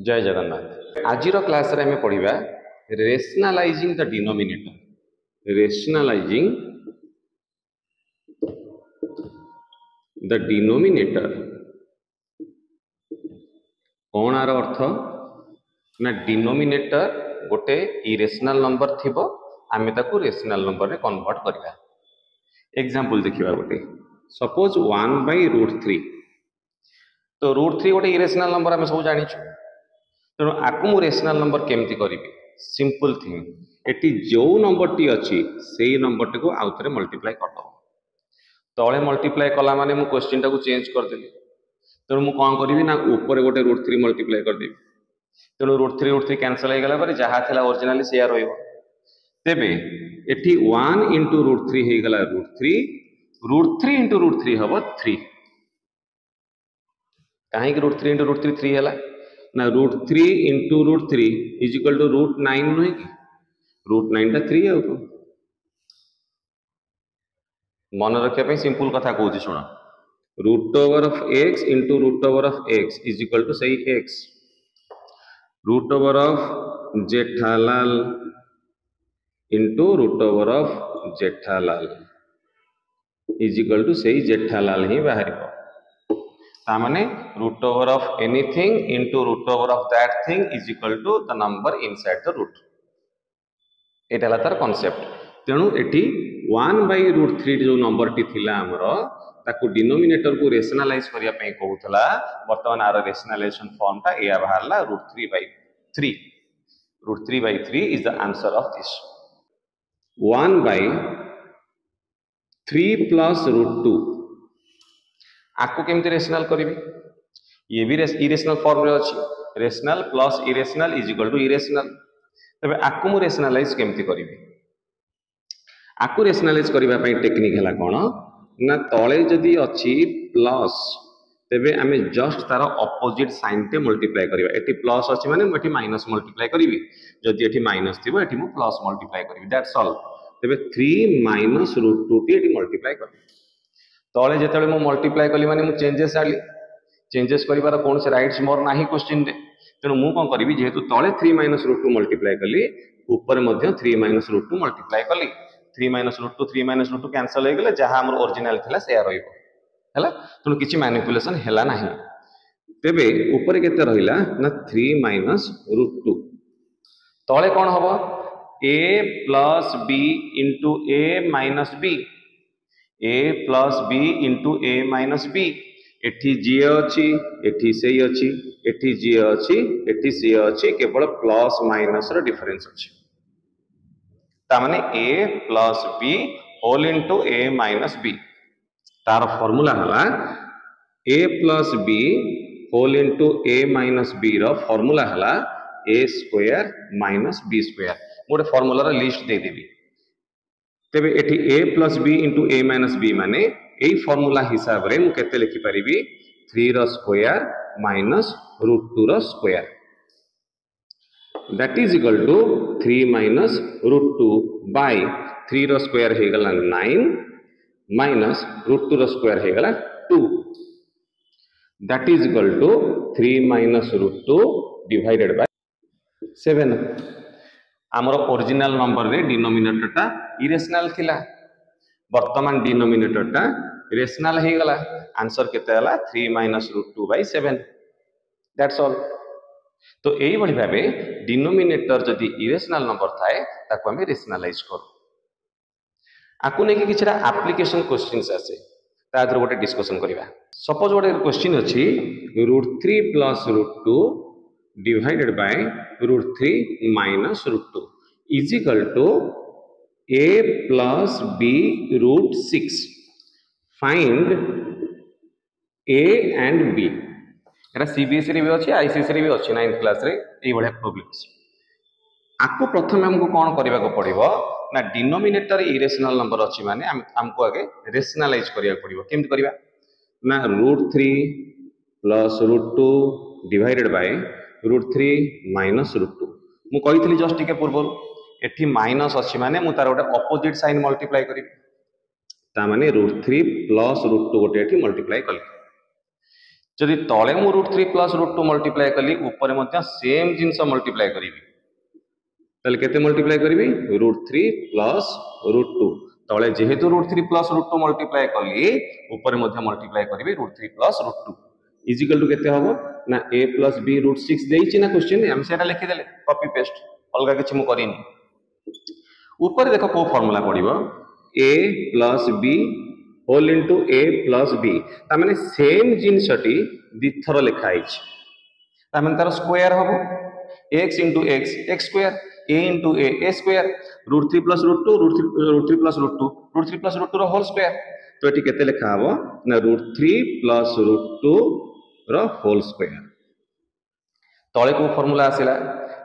जय जगन्नाथ। आज क्लास रे हमें पढ़िबा rationalising the denominator. Rationalising the denominator कौन आर अर्थ ना डिनोमिनेटर गोटे इरेशनल नंबर थिबो आमे ताकू रेशनल नंबर रे कन्वर्ट करबा। एग्जांपल देखिबा गोटे सपोज 1/√3 तो √3 गोटे इरेशनल नंबर आमे सब जानि छु। तेणु आपको मु रेशनल नंबर केमती करी सिंपल थिंग एटी जो नंबर टी अच्छी से नंबर टी को आउ थे मल्टीप्लाई करद तले मल्टीप्लाई कला माने मु क्वेश्चन टाको चेंज करदेली। तेणु मु कौन करी ना ऊपर गोटे √3 मल्टीप्लाई करदेवी। तेणु √3 कैंसल हो गला जहाँ था ओरिजिनाली से रेबे एटी 1 इंटू √3 हो गला √3 इंटू √3 हम 3 कहीं √3 इंटू √3 3 है ना √3 इंटू √3 इज इक्वल टू √9 नुहे कि √9 टा 3 है। मन रखा सिंपल कथा कहूँ शुण √(x) into √(x) is equal to सही x √(of Jethalal into √(of Jethalal is equal to सही जेठालाल ही बाहर तामाने √(of anything into √(of that thing is equal to the number inside the root। एटा ला तार कांसेप्ट। तेणु एटी 1/√3 जो नंबर टी थिला हमर ताकू denominator को रेशनलाइज करिया पई कहउतला वर्तमान आर रेशनलाइजेशन फॉर्म टा एया बाहरला √3/3। √3/3 is the answer of this. 1/3 plus √2 आपको केमती रेशनल करी ये भी इरेशनल फॉर्म रे अछि। Rational plus irrational is equal to irrational. तबे आपको मु रेशनलाइज केमती करी आपको रेशनलाइज करबा पई टेक्निक हला कोन ना तळे जदी अछि प्लस तेबे आमे जस्ट तार ऑपोजिट साइन टे मल्टीप्लाई करबा। एटी प्लस अछि माने एटी माइनस मल्टीप्लाई करबी जदी एटी माइनस थिबो एटी मु प्लस मल्टीप्लाई करबी दैट्स ऑल। तेबे 3 माइनस √2 टी एटी मल्टीप्लाई करबी तले जेतेबे मु मल्टीप्लाई कली माने मु चेंजेस आली चेंजेस करिवार कोन से राइट्स मोर नाही क्वेश्चन रे। तेणु मु कोन करबी जेहेतु तले 3 माइनस √2 मल्टीप्लाई कली ऊपर मध्य 3 माइनस √2 मल्टीप्लाई कली 3 माइनस √2 कैंसल हो गले जहां हमर ओरिजिनल थिला से रहइबो हैला। तेणु किछि मैनिपुलेशन हैला नाही। तेबे ऊपर केते रहिला ना 3 माइनस √2 तले कोन हबो a plus b into a minus b a plus b into a minus b एठी जी अच्छी एठी सेही अच्छी एठी जी अच्छी एठी सी अच्छी केवल प्लस माइनस रो डिफरेंस अच्छी तामाने a plus b whole into a minus b तार फॉर्मूला हला a plus b whole into a minus b रो फॉर्मूला हला a square minus b square. मोटे फॉर्मूला रो लिस्ट दे देबी। तेबे एठी a plus b into a minus b माने एई फॉर्मूला हिसाब रे मु केते लिखि परिबी 3 रो स्क्वायर माइनस √2 रो square that is equal to 3 minus √2 bye 3 रो स्क्वायर हे गला 9 माइनस √2 रो स्क्वायर हे गला 2 that is equal to 3 minus √2 divided by 7। आमर ओरिजिनल नंबर रे डिनोमिनेटर टा इरेशनल थिला वर्तमान डिनोमिनेटर टा रेशनल हे गला आंसर केते हला 3 माइनस √2 बाय 7 दैट्स ऑल। तो एई बढी भाबे डिनोमिनेटर जदी इरेशनल नंबर थाए ताको हम रेशनलाइज करू। आकु ने कि किछरा एप्लीकेशन क्वेश्चंस आसे तादर गोटे डिस्कशन करिवा। सपोज गोटे क्वेश्चन अछि √3 plus √2 divided by √3 minus √2 is equal to a plus b √6 find a and b। Era CBSE रे भी अछि आईसीएसई रे भी अछि 9th क्लास रे एई बढिया प्रॉब्लम्स। आपको प्रथम हमको कोन करिवा को पड़िबो ना डिनोमिनेटर इरेशनल नंबर अछि माने हमको आगे रेशनलाइज करिया पड़िबो। केमति करिवा ना √3 प्लस √2 डिवाइडेड बाय √3 माइनस √2 मु कहितली जस्ट टिके पूर्व एठी माइनस अछि माने मु तार गोटे ऑपोजिट साइन मल्टीप्लाई करिबी ता माने √3 प्लस √2 गोटे एठी मल्टीप्लाई कली जदि तले मु √3 प्लस √2 मल्टीप्लाई कली ऊपर मध्य सेम जिनस मल्टीप्लाई करी ताले केते मल्टीप्लाई करी √3 प्लस √2 तले जेहेतु √3 प्लस √2 मल्टीप्लाई कली ऊपर मध्य मल्टीप्लाई करी √3 प्लस √2 इजिकल टू केते हबो ना a प्लस b √6 देइछि ना क्वेश्चन हम सेटा लिखि देले कॉपी पेस्ट अलगा किछि मु करिनी ऊपर देखो को फार्मूला पड़िबो a plus b whole into a plus b ता माने सेम जिनसटी दिथर लिखा आइछि ता माने तार स्क्वायर हबो x into x x square a into a square √3 plus √2 √3 plus √2 √3 plus √2 रो होल स्क्वायर तो एटी केते लिखा हबो ना √3 प्लस √2 रो होल स्क्वायर तळे को फार्मूला आसिला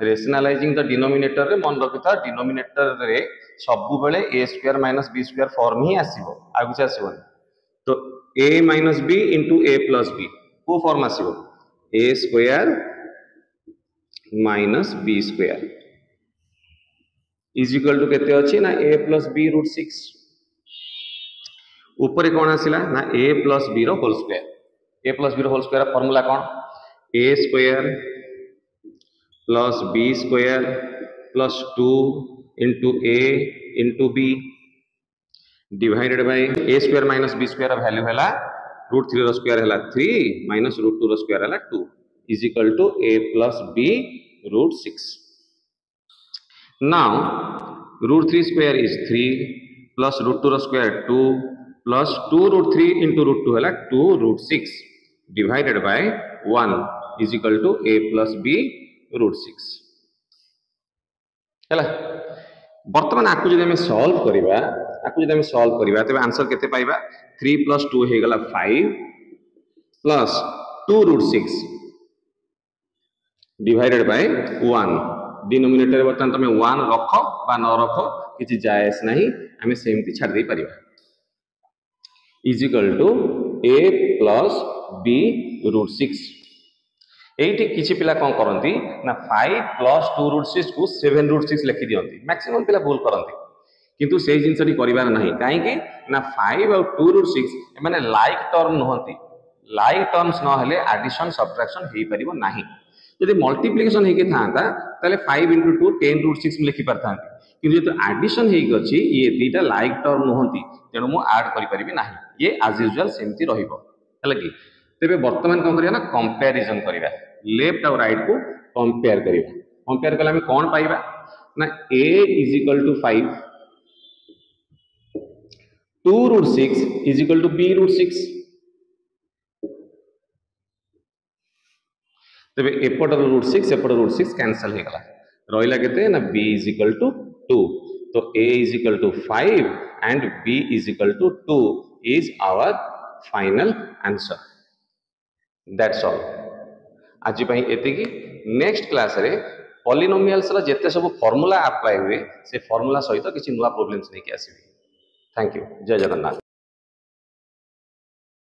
रेशनलाइजिंग द डिनोमिनेटर रे मन रखिता डिनोमिनेटर रे सबु बेले a square minus b square form ही आसीबो आ कुछ आसीबो तो a minus b into a plus b को फॉर्म आसीबो a square minus b square is equal to केते अछि ना a प्लस b √6 ऊपर कोन आसिला ना a प्लस b रो whole square a plus b रो होल स्क्वायर फार्मूला कोन a square plus b square plus 2 into a into b divided by a square minus b square value हैला √3 रो square हैला 3 minus √2 रो square हैला 2 is equal to a plus b √6 now √3 square is 3 plus √2 रो square 2 plus 2 √3 into √2 हैला 2 √6 divided by 1 is equal to a plus b √6 हैला वर्तमान आकु जदि हम सॉल्व करिबा तबे आंसर केते पाइबा 3 प्लस 2 हे गला 5 प्लस 2 √6 डिवाइडेड बाय 1 डिनोमिनेटर वर्तमान तमे 1 रखो बा न रखो किछि जायस नाही हमें सेमती छाड़ दे परिबा is equal to a plus b √6 एठी किछि पिला कोन करंती ना 5 प्लस 2 √6 को 7 √6 लिखि दियंती मैक्सिमम पिला भूल करंती किंतु से जिनसटी करिवार नाही काहे कि ना 5 और 2 √6 माने लाइक टर्म नहंती लाइक टर्म्स न हले एडिशन सब्ट्रैक्शन हेई परिबो नाही यदि मल्टीप्लिकेशन हेके थांता तले 5 * 2 10 √6 लिखि परथांती किंतु जेतो एडिशन हेई गछि ये दीटा लाइक टर्म नहंती तेनु मु ऐड करि परिबि नाही ये एज यूजुअल सेमती रहिबो हला कि तेबे वर्तमान कोन करिया ना कंपैरिजन करिया लेफ्ट और राइट को कंपेयर कला में कौन पाइबा ना a is equal to 5 2 √6 is equal to b √6 तबे एपट √6 एपट √6 कैंसिल हे गला रहिला केते ना b इज इक्वल टू 2 तो a is equal to 5 and b is equal to 2 is our final answer that's all आज एतिकी नेक्स्ट क्लास रे पॉलिनोमियल्स रा जेते सब फार्मूला अप्लाई हुए से फार्मूला सहित किछि नुवा प्रॉब्लम्स नहीं के आसीबी थैंक यू जय जगन्नाथ।